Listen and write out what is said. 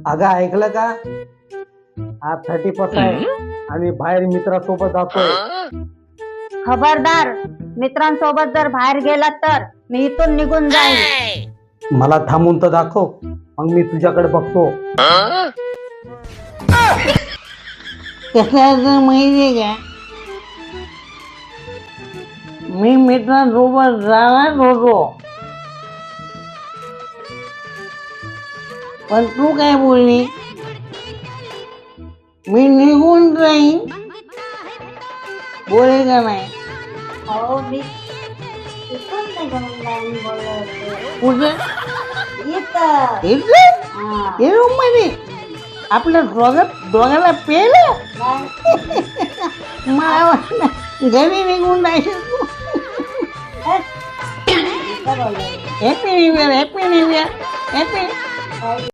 अगं ऐकलं का? हा 31 आहे आणि बाहेर मित्रासोबत जातोय. खबरदार, मित्रांसोबत जर बाहेर गेला तर मी इथून निघून जाईल. मला थांबून तर दाखव, मग मी तुझ्याकडे बघतो. कसं माहितीये का, मी मित्रांसोबत जाणार होतो, पण तू काय बोलली, मी निघून जाईन. बोले का नाही? हो, मी इथून निघून जाईन बोलले होते. कुठे? इथं. इथे हा. हे रूम मध्ये आपलं दोघांना पेलं. मला वाटलं घरी निघून जायचं तू. इथं बोलले. Happy new year, happy new year, happy.